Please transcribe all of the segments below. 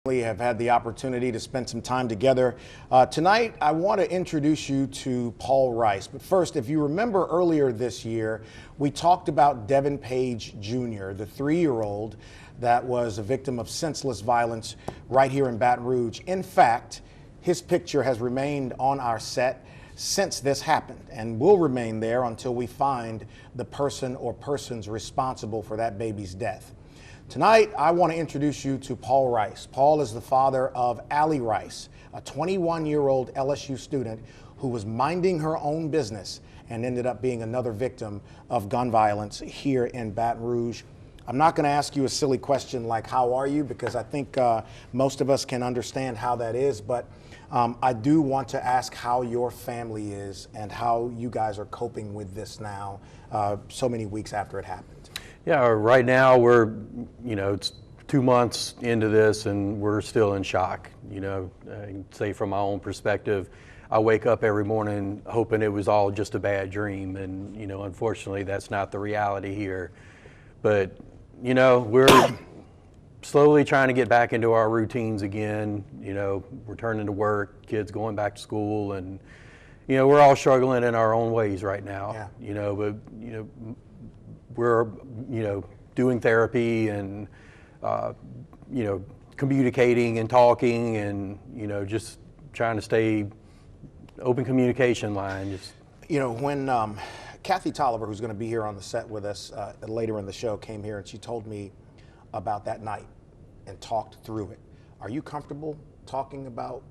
We have had the opportunity to spend some time together. Tonight, I want to introduce you to Paul Rice. But first, if you remember earlier this year, we talked about Devin Page Jr., the 3-year-old that was a victim of senseless violence right here in Baton Rouge. In fact, his picture has remained on our set since this happened and will remain there until we find the person or persons responsible for that baby's death. Tonight, I want to introduce you to Paul Rice. Paul is the father of Allie Rice, a 21-year-old LSU student who was minding her own business and ended up being another victim of gun violence here in Baton Rouge. I'm not going to ask you a silly question like, how are you? Because I think most of us can understand how that is. But I do want to ask how your family is and how you guys are coping with this now, so many weeks after it happened. Yeah, right now we're, it's 2 months into this and we're still in shock. I can say from my own perspective, I wake up every morning hoping it was all just a bad dream. And, unfortunately that's not the reality here. But, we're slowly trying to get back into our routines again, returning to work, kids going back to school, and, we're all struggling in our own ways right now, but, we're, doing therapy and, communicating and talking and, just trying to stay open communication line. When Cathy Toliver, who's going to be here on the set with us later in the show, came here and she told me about that night and talked through it. Are you comfortable talking about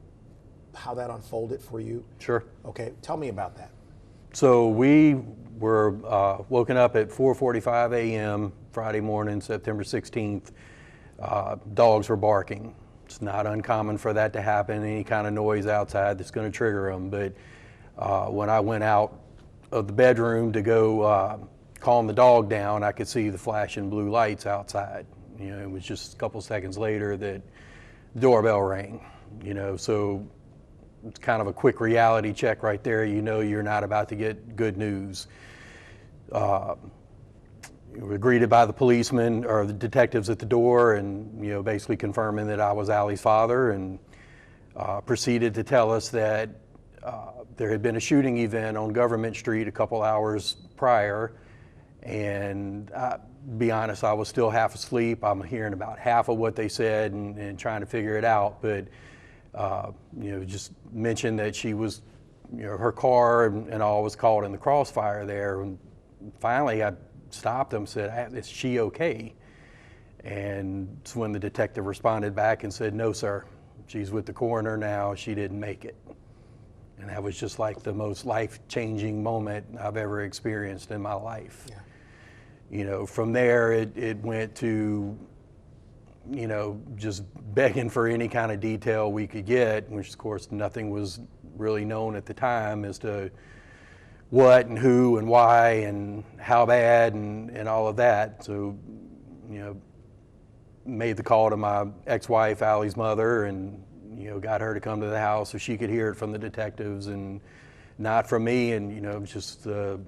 how that unfolded for you? Sure. Okay, tell me about that. So we were woken up at 4:45 a.m. Friday morning, September 16th. Dogs were barking. It's not uncommon for that to happen, any kind of noise outside that's going to trigger them. But when I went out of the bedroom to go calm the dog down, I could see the flashing blue lights outside. It was just a couple seconds later that the doorbell rang. So it's kind of a quick reality check right there. You're not about to get good news. We were greeted by the policemen or the detectives at the door and, basically confirming that I was Allie's father, and proceeded to tell us that there had been a shooting event on Government Street a couple hours prior. And be honest, I was still half asleep. I'm hearing about half of what they said and trying to figure it out. But just mentioned that she was, her car and all was caught in the crossfire there. And finally, I stopped them and said, "Is she okay?" And it's when the detective responded back and said, "No, sir, she's with the coroner now. She didn't make it." And that was just like the most life-changing moment I've ever experienced in my life. Yeah. From there, it went to, just begging for any kind of detail we could get, which of course nothing was really known at the time as to what and who and why and how bad and all of that. So, made the call to my ex-wife, Allie's mother, and, got her to come to the house so she could hear it from the detectives and not from me. And, just the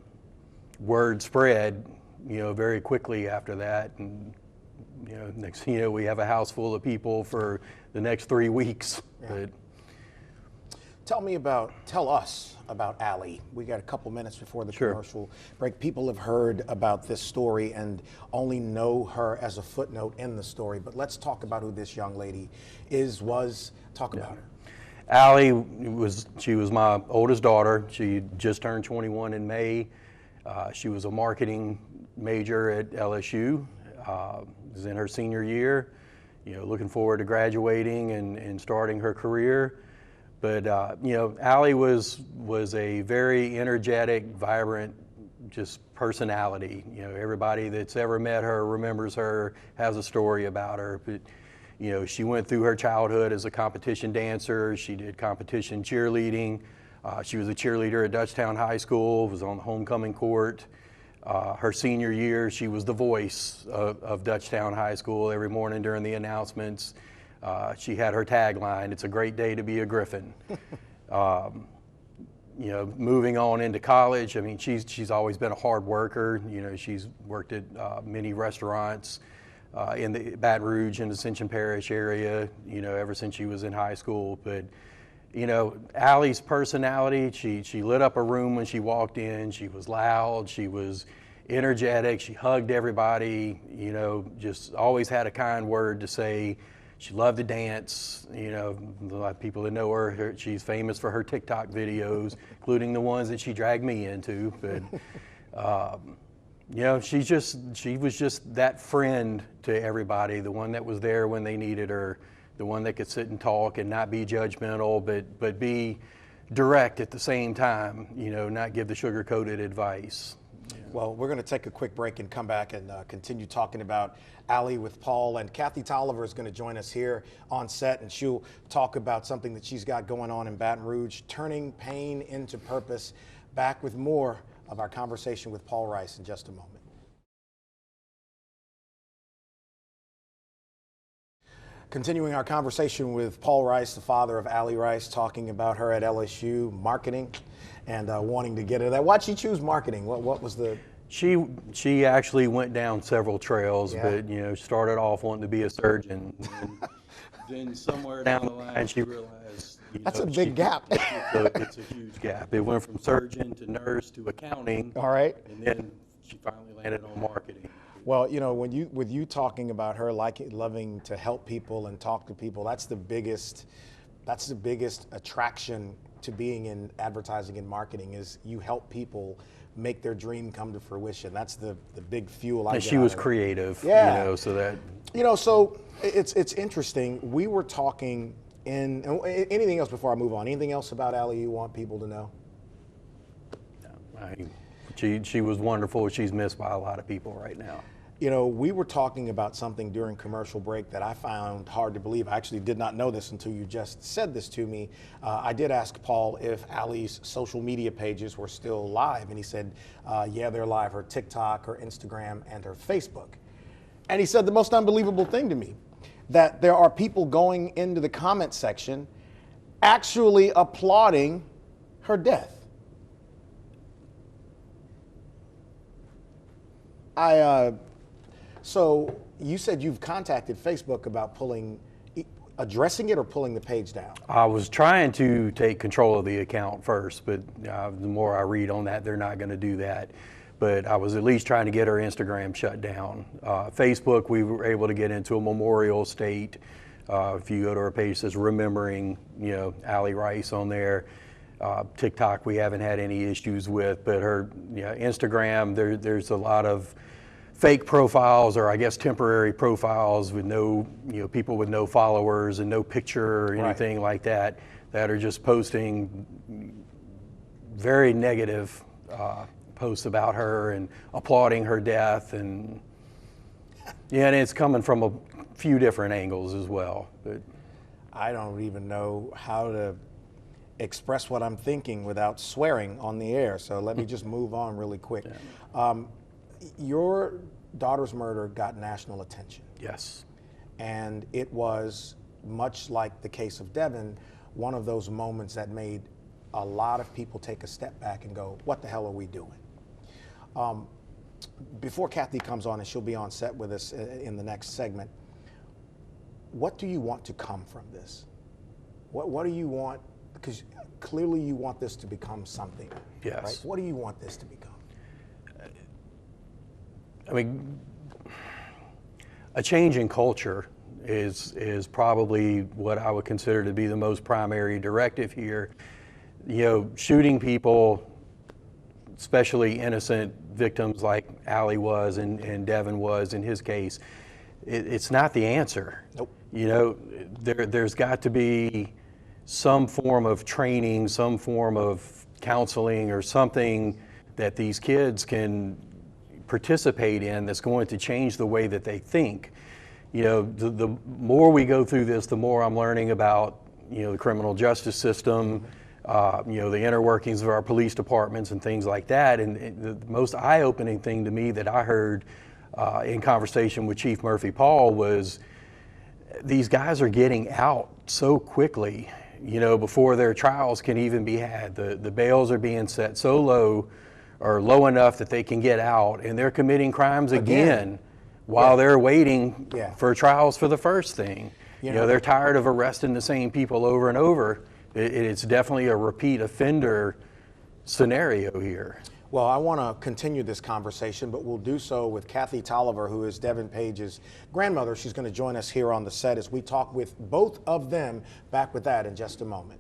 word spread, very quickly after that. And, next thing you know, we have a house full of people for the next 3 weeks. Yeah. But tell us about Allie. We got a couple minutes before the Sure. commercial break. People have heard about this story and only know her as a footnote in the story, but let's talk about who this young lady talk about her. Allie she was my oldest daughter. She just turned 21 in May. She was a marketing major at LSU. Was in her senior year, looking forward to graduating and starting her career. But, Allie was a very energetic, vibrant, just personality. Everybody that's ever met her remembers her, has a story about her. But, she went through her childhood as a competition dancer. She did competition cheerleading. She was a cheerleader at Dutchtown High School, was on the homecoming court. Her senior year, she was the voice of Dutchtown High School every morning during the announcements. She had her tagline, "It's a great day to be a Griffin." Moving on into college, I mean, she's always been a hard worker. She's worked at many restaurants, in the Baton Rouge and Ascension Parish area, ever since she was in high school. But, Allie's personality, she lit up a room when she walked in. She was loud, she was energetic, she hugged everybody, just always had a kind word to say. She loved to dance. A lot of people that know her, she's famous for her TikTok videos, including the ones that she dragged me into. But, she was just that friend to everybody, the one that was there when they needed her, the one that could sit and talk and not be judgmental, but be direct at the same time, not give the sugar-coated advice. Well, we're going to take a quick break and come back and continue talking about Allie with Paul. And Cathy Toliver is going to join us here on set, and she'll talk about something that she's got going on in Baton Rouge, turning pain into purpose. Back with more of our conversation with Paul Rice in just a moment. Continuing our conversation with Paul Rice, the father of Allie Rice, talking about her at LSU, marketing, and wanting to get into that. Why'd she choose marketing? What was the... She actually went down several trails, yeah. But started off wanting to be a surgeon. Then somewhere down the line she realized that's a big gap. It's a huge gap. It went from surgeon to nurse to accounting. All right. And then she finally landed on marketing. Well, with you talking about her loving to help people and talk to people, that's the biggest attraction to being in advertising and marketing is you help people make their dream come to fruition. That's the big fuel I get. And she was creative, yeah. So that... so it's interesting. We were talking anything else before I move on? Anything else about Allie you want people to know? She was wonderful. She's missed by a lot of people right now. We were talking about something during commercial break that I found hard to believe. I actually did not know this until you just said this to me. I did ask Paul if Allie's social media pages were still live, and he said, yeah, they're live, her TikTok, her Instagram, and her Facebook. And he said the most unbelievable thing to me, that there are people going into the comment section actually applauding her death. So you said you've contacted Facebook about addressing it or pulling the page down? I was trying to take control of the account first, but the more I read on that, they're not going to do that. But I was at least trying to get her Instagram shut down. Facebook, we were able to get into a memorial state. If you go to her page, it says remembering, Allie Rice on there. TikTok, we haven't had any issues with, but her Instagram, there's a lot of fake profiles, or I guess temporary profiles with no, people with no followers and no picture or anything like that are just posting very negative posts about her and applauding her death, and and it's coming from a few different angles as well. But I don't even know how to express what I'm thinking without swearing on the air, so let me just move on really quick. Yeah. Your daughter's murder got national attention. Yes. And it was, much like the case of Devin, one of those moments that made a lot of people take a step back and go, what the hell are we doing? Before Cathy comes on, and she'll be on set with us in the next segment, what do you want to come from this? What do you want? Because clearly you want this to become something. Yes. Right? What do you want this to become? I mean, a change in culture is probably what I would consider to be the most primary directive here. Shooting people, especially innocent victims like Allie was and Devin was in his case, it's not the answer. Nope. There's got to be some form of training, some form of counseling, or something that these kids can participate in that's going to change the way that they think. The more we go through this, the more I'm learning about the criminal justice system, the inner workings of our police departments and things like that. And the most eye-opening thing to me that I heard in conversation with Chief Murphy Paul was these guys are getting out so quickly, before their trials can even be had. The bails are being set so low, or low enough that they can get out, and they're committing crimes again while they're waiting Yeah. for trials for the first thing. You You know, know, they're tired of arresting the same people over and over. It's definitely a repeat offender scenario here. Well, I want to continue this conversation, but we'll do so with Cathy Toliver, who is Devin Page's grandmother. She's going to join us here on the set as we talk with both of them. Back with that in just a moment.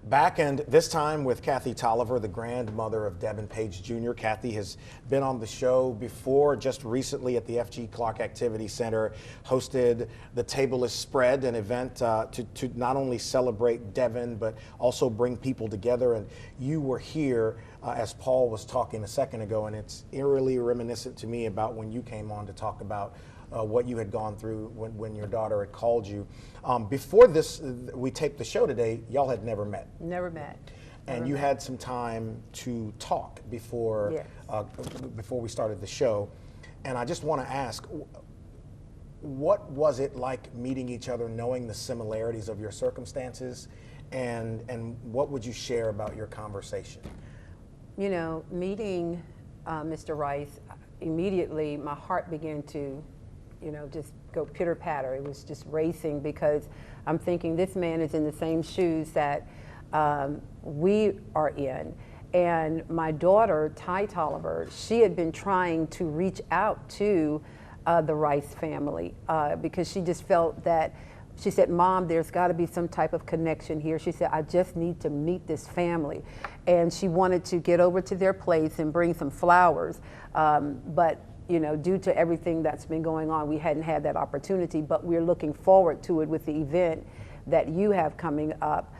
Back, and this time with Cathy Toliver, the grandmother of Devin Page Jr. Cathy has been on the show before, just recently at the F.G. Clark Activity Center, hosted the Table is Spread, an event to not only celebrate Devin, but also bring people together. And you were here as Paul was talking a second ago, and it's eerily reminiscent to me about when you came on to talk about what you had gone through when your daughter had called you. Before this, we taped the show today, y'all had never met. Never met. And you had some time to talk before, Yes. Before we started the show. And I just want to ask, what was it like meeting each other, knowing the similarities of your circumstances, and what would you share about your conversation? You know, meeting Mr. Rice, immediately my heart began to, just go pitter patter. It was just racing because I'm thinking this man is in the same shoes that we are in. And my daughter, Cathy Toliver, she had been trying to reach out to the Rice family because she just felt that, she said, Mom, there's got to be some type of connection here. She said, I just need to meet this family. And she wanted to get over to their place and bring some flowers. But due to everything that's been going on, we hadn't had that opportunity, but we're looking forward to it with the event that you have coming up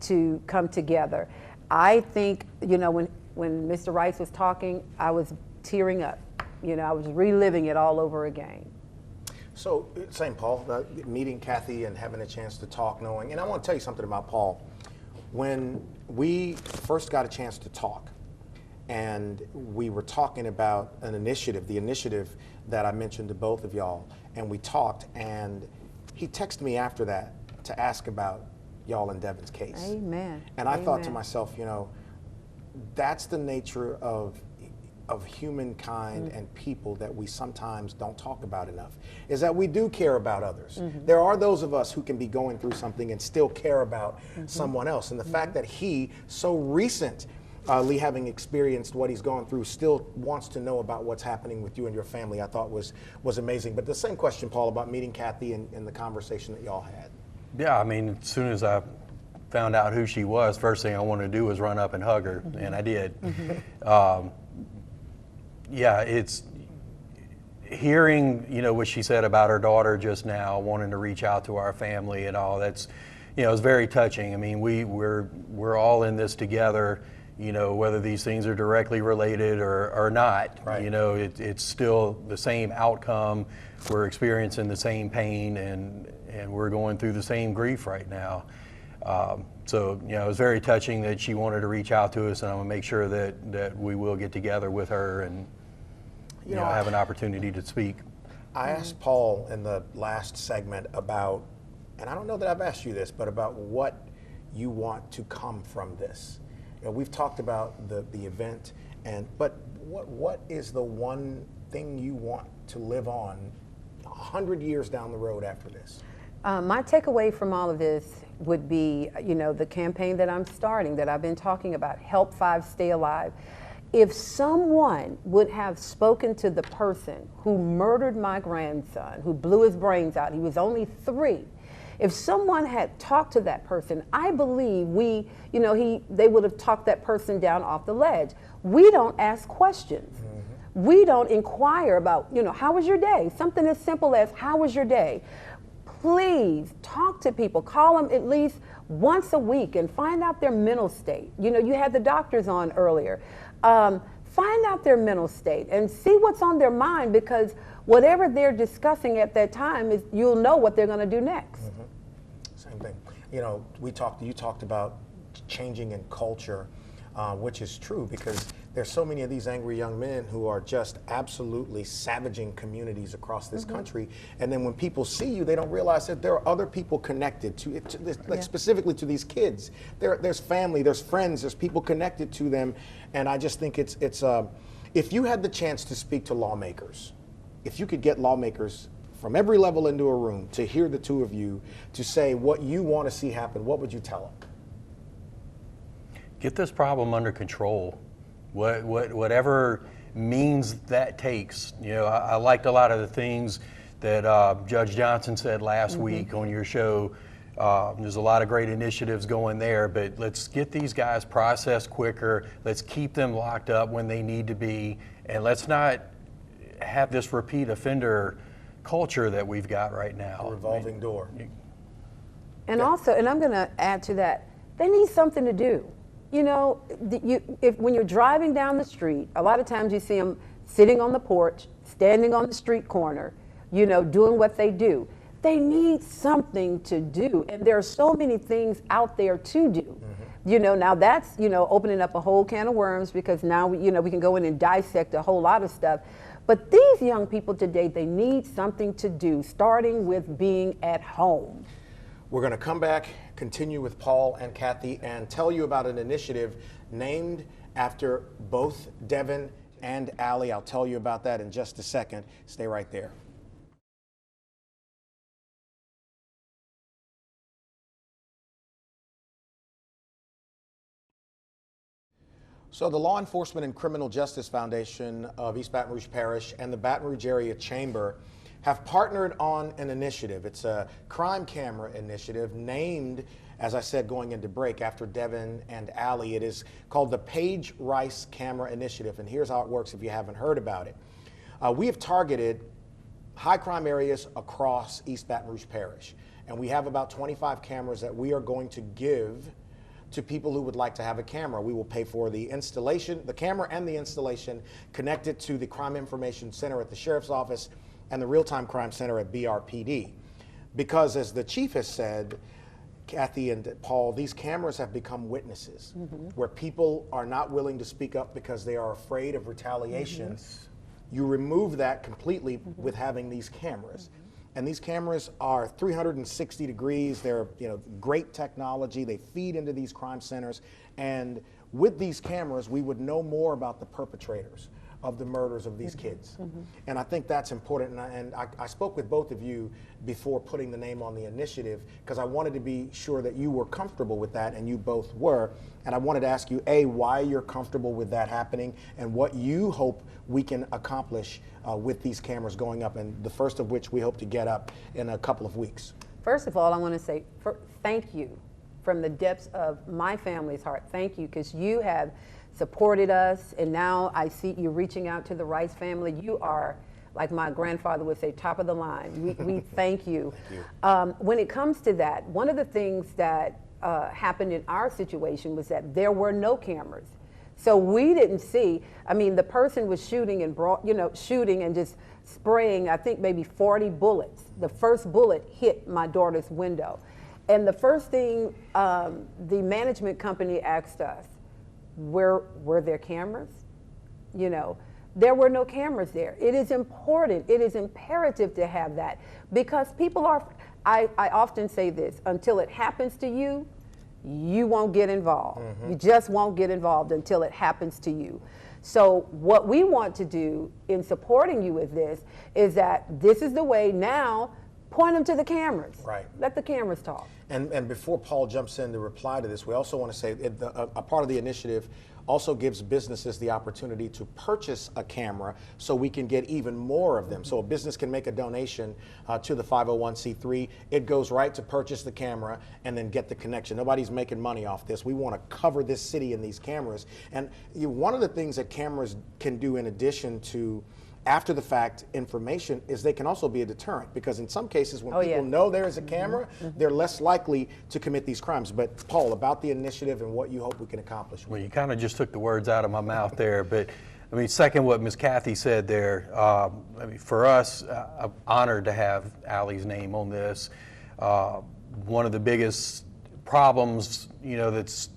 to come together. I think, when Mr. Rice was talking, I was tearing up. I was reliving it all over again. So, St. Paul, meeting Cathy and having a chance to talk, knowing, and I want to tell you something about Paul. When we first got a chance to talk, and we were talking about an initiative, the initiative that I mentioned to both of y'all, and we talked, and he texted me after that to ask about y'all and Devin's case. Amen. And I thought to myself, that's the nature of humankind and people that we sometimes don't talk about enough, is that we do care about others. There are those of us who can be going through something and still care about someone else. And the fact that he, so recently having experienced what he's gone through, still wants to know about what's happening with you and your family, I thought was amazing. But the same question, Paul, about meeting Cathy and the conversation that y'all had. Yeah, I mean, as soon as I found out who she was, first thing I wanted to do was run up and hug her, and I did. Yeah, it's hearing, what she said about her daughter just now, wanting to reach out to our family and all. That's, it's very touching. I mean, we're all in this together. Whether these things are directly related or not. Right. It's still the same outcome. We're experiencing the same pain, and we're going through the same grief right now. So, it was very touching that she wanted to reach out to us, and I'm going to make sure that we will get together with her and have an opportunity to speak. I asked Paul in the last segment about, and I don't know that I've asked you this, but about what you want to come from this. We've talked about the event, but what is the one thing you want to live on 100 years down the road after this? My takeaway from all of this would be, the campaign that I'm starting, that I've been talking about, Help 5 Stay Alive. If someone would have spoken to the person who murdered my grandson, who blew his brains out, he was only 3. If someone had talked to that person, I believe they would have talked that person down off the ledge. We don't ask questions. We don't inquire about, how was your day? Something as simple as, how was your day? Please talk to people. Call them at least once a week and find out their mental state. You had the doctors on earlier. Find out their mental state and see what's on their mind, because whatever they're discussing at that time is, you'll know what they're going to do next. Same thing. You talked about changing in culture. which is true because there's so many of these angry young men who are just absolutely savaging communities across this country. And then when people see you, they don't realize that there are other people connected to it, like specifically to these kids. There's family, there's friends, there's people connected to them. And I just think it's if you had the chance to speak to lawmakers, if you could get lawmakers from every level into a room to hear the two of you to say what you want to see happen, what would you tell them? Get this problem under control. Whatever means that takes. You know, I liked a lot of the things that Judge Johnson said last week on your show. There's a lot of great initiatives going there, but let's get these guys processed quicker. Let's keep them locked up when they need to be, and let's not have this repeat offender culture that we've got right now. A revolving door. And also, and I'm going to add to that, they need something to do. You know, when you're driving down the street, a lot of times you see them sitting on the porch, standing on the street corner, you know, doing what they do. They need something to do. And there are so many things out there to do. You know, now that's, you know, opening up a whole can of worms because now, you know, we can go in and dissect a whole lot of stuff. But these young people today, they need something to do, starting with being at home. We're going to come back, continue with Paul and Cathy, and tell you about an initiative named after both Devin and Allie. I'll tell you about that in just a second. Stay right there. So the Law Enforcement and Criminal Justice Foundation of East Baton Rouge Parish and the Baton Rouge Area Chamber have partnered on an initiative. It's a crime camera initiative named, as I said, going into break after Devin and Allie. It is called the Paige Rice Camera Initiative, and here's how it works if you haven't heard about it. We have targeted high crime areas across East Baton Rouge Parish, and we have about 25 cameras that we are going to give to people who would like to have a camera. We will pay for the installation, the camera and the installation, connect it to the Crime Information Center at the Sheriff's Office and the Real-Time Crime Center at BRPD. Because as the chief has said, Cathy and Paul, these cameras have become witnesses where people are not willing to speak up because they are afraid of retaliation. You remove that completely with having these cameras. And these cameras are 360 degrees. They're, you know, great technology. They feed into these crime centers. And with these cameras, we would know more about the perpetrators of the murders of these kids. And I think that's important. And I spoke with both of you before putting the name on the initiative because I wanted to be sure that you were comfortable with that, and you both were. And I wanted to ask you, A, why you're comfortable with that happening and what you hope we can accomplish with these cameras going up, and the first of which we hope to get up in a couple of weeks. First of all, I want to say thank you from the depths of my family's heart. Thank you, because you have supported us, and now I see you reaching out to the Rice family. You are, like my grandfather would say, top of the line. We thank you. Thank you. When it comes to that, one of the things that happened in our situation was that there were no cameras. So we didn't see, I mean, the person was shooting and shooting and just spraying, I think maybe 40 bullets. The first bullet hit my daughter's window. And the first thing the management company asked us, were there cameras? You know, there were no cameras there. It is important, it is imperative to have that, because people are, I often say this, until it happens to you, you won't get involved. You just won't get involved until it happens to you. So what we want to do in supporting you with this is that this is the way now. Point them to the cameras. Right. Let the cameras talk. And before Paul jumps in to reply to this, we also want to say a part of the initiative also gives businesses the opportunity to purchase a camera so we can get even more of them. So a business can make a donation to the 501c3. It goes right to purchase the camera and then get the connection. Nobody's making money off this. We want to cover this city in these cameras. And one of the things that cameras can do in addition to after the fact information is they can also be a deterrent, because in some cases when people know there is a camera, they're less likely to commit these crimes. But Paul, about the initiative and what you hope we can accomplish. Well, you kind of just took the words out of my mouth there, but I mean, second what Ms. Cathy said there, I mean, for us, I'm honored to have Allie's name on this. One of the biggest problems, you know, that's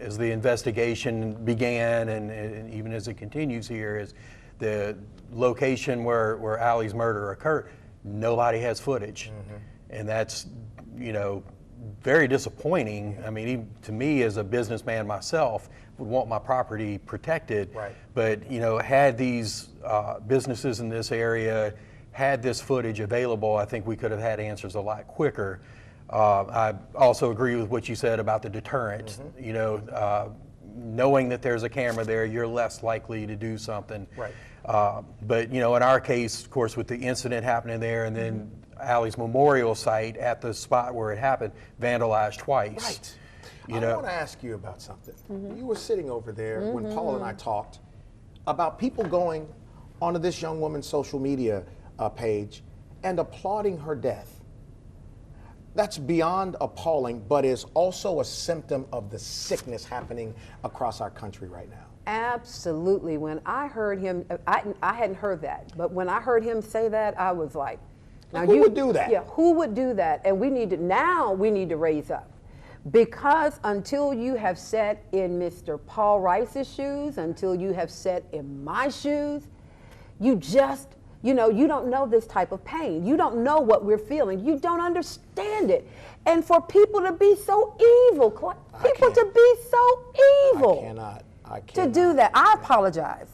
as the investigation began and even as it continues here, is the location where Allie's murder occurred. Nobody has footage, and that's, you know, very disappointing. I mean, to me as a businessman myself, would want my property protected. Right. But, you know, had these businesses in this area had this footage available, I think we could have had answers a lot quicker. I also agree with what you said about the deterrent. You know, knowing that there's a camera there, you're less likely to do something. Right. But, you know, in our case, of course, with the incident happening there and then Allie's memorial site at the spot where it happened, vandalized twice. Right. You I know, want to ask you about something. You were sitting over there when Paul and I talked about people going onto this young woman's social media page and applauding her death. That's beyond appalling, but is also a symptom of the sickness happening across our country right now. Absolutely. When I heard him, I hadn't heard that, but when I heard him say that, I was like, now who would do that? Yeah, who would do that? And we need to raise up. Because until you have sat in Mr. Paul Rice's shoes, until you have sat in my shoes, you just, you know, you don't know this type of pain. You don't know what we're feeling. You don't understand it. And for people to be so evil, people to be so evil. I cannot. To do that. I apologize.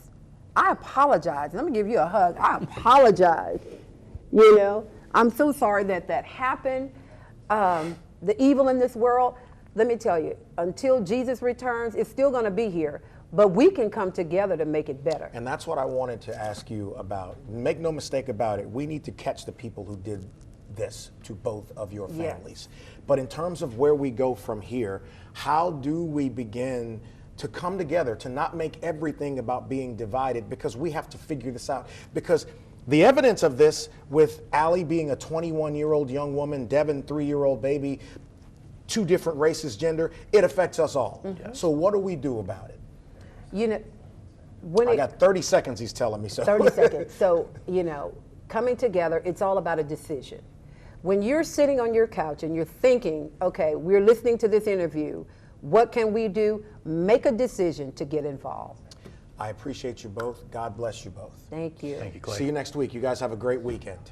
Let me give you a hug. I apologize. You know, I'm so sorry that happened. The evil in this world, let me tell you, until Jesus returns, it's still going to be here, but we can come together to make it better. And that's what I wanted to ask you about. Make no mistake about it, we need to catch the people who did this to both of your families. Yes. But in terms of where we go from here, how do we begin to come together, to not make everything about being divided, because we have to figure this out. Because the evidence of this, with Allie being a 21-year-old young woman, Devin, 3-year-old baby, 2 different races, gender, it affects us all. So what do we do about it? You know, I got 30 seconds, he's telling me. So 30 seconds. So, you know, coming together, it's all about a decision. When you're sitting on your couch and you're thinking, okay, we're listening to this interview, what can we do? Make a decision to get involved. I appreciate you both. God bless you both. Thank you. Thank you, Clay. See you next week. You guys have a great weekend.